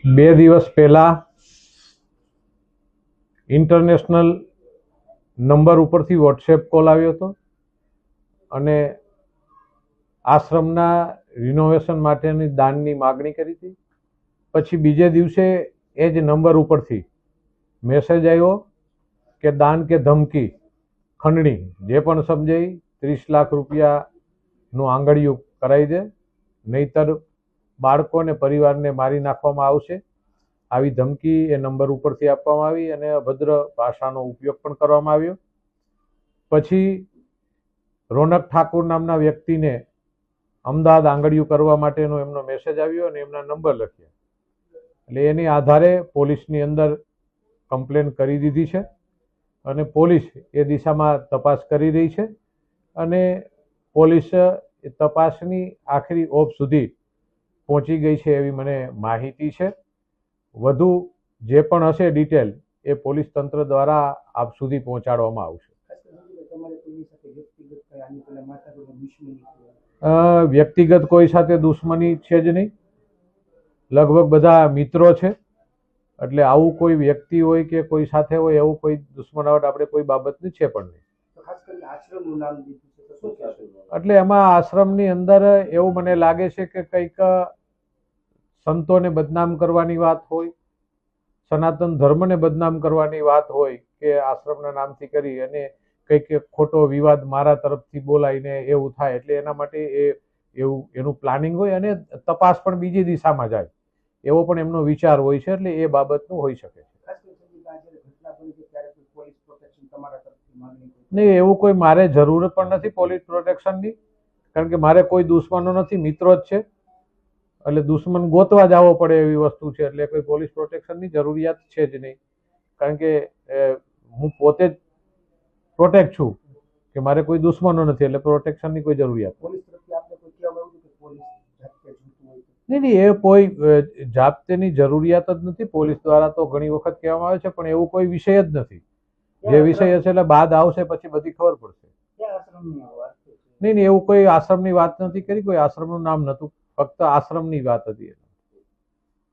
બે દિવસ પહેલા ઇન્ટરનેશનલ નંબર ઉપરથી વોટ્સએપ કોલ આવ્યો હતો અને આશ્રમના રિનોવેશન માટેની દાનની માગણી કરી હતી. પછી બીજે દિવસે એ જ નંબર ઉપરથી મેસેજ આવ્યો કે દાન કે ધમકી ખંડણી જે પણ સમજાઈ 30 લાખ રૂપિયાનું આંગળિયું કરાવી દે, નહીતર બાળકોને પરિવારને મારી નાખવામાં આવશે. આવી ધમકી એ નંબર ઉપરથી આપવામાં આવી અને અભદ્ર ભાષાનો ઉપયોગ પણ કરવામાં આવ્યો. પછી રોનક ઠાકુર નામના વ્યક્તિને અમદાવાદ આંગળિયું કરવા માટેનો એમનો મેસેજ આવ્યો અને એમના નંબર લખ્યા. એટલે એની આધારે પોલીસની અંદર કમ્પ્લેન કરી દીધી છે અને પોલીસ એ દિશામાં તપાસ કરી રહી છે અને પોલીસ એ તપાસની આખરી ઓપ સુધી પહોંચી ગઈ છે એવી મને માહિતી છે. વધુ જે પણ હશે ડિટેલ એ પોલીસ તંત્ર દ્વારા આપ સુધી પહોંચાડવામાં આવશે. વ્યક્તિગત કોઈ સાથે દુશ્મની છે જ નહીં, લગભગ બધા મિત્રો છે. એટલે આવું કોઈ વ્યક્તિ હોય કે કોઈ સાથે હોય એવું કોઈ દુશ્મનાવટ આપણે કોઈ બાબતની છે પણ નહીં. એટલે એમાં આશ્રમની અંદર એવું મને લાગે છે કે કંઈક સંતોને બદનામ કરવાની વાત હોય, સનાતન ધર્મને બદનામ કરવાની વાત હોય કે આશ્રમના નામથી કરી અને કંઈક ખોટો વિવાદ મારા તરફથી બોલાઈને એવું થાય. એટલે એના માટે એનું પ્લાનિંગ હોય અને તપાસ પણ બીજી દિશામાં જાય એવો પણ એમનો વિચાર હોય છે. એટલે એ બાબતનું હોઈ શકે છે. નહીં, એવું કોઈ મારે જરૂર પણ નથી પોલીસ પ્રોટેક્શનની, કારણ કે મારે કોઈ દુશ્મનો નથી, મિત્રો જ છે. એટલે દુશ્મન ગોતવા જવો પડે એવી વસ્તુ છે. એટલે કોઈ પોલીસ પ્રોટેક્શનની જરૂરિયાત છે જ નહીં, કારણ કે હું પોતે જ પ્રોટેક્ટ છું કે મારે કોઈ દુશ્મનો નથી. એટલે પ્રોટેક્શનની કોઈ જરૂરિયાત નહીં. એ કોઈ જાપ્તેની જરૂરિયાત જ નથી. પોલીસ દ્વારા તો ઘણી વખત કહેવામાં આવે છે પણ એવું કોઈ વિષય જ નથી. જે વિષય હશે એટલે બાદ આવશે પછી બધી ખબર પડશે. નહીં, એવું કોઈ આશ્રમની વાત નથી કરી, કોઈ આશ્રમનું નામ નતું, ફક્ત આશ્રમની વાત હતી.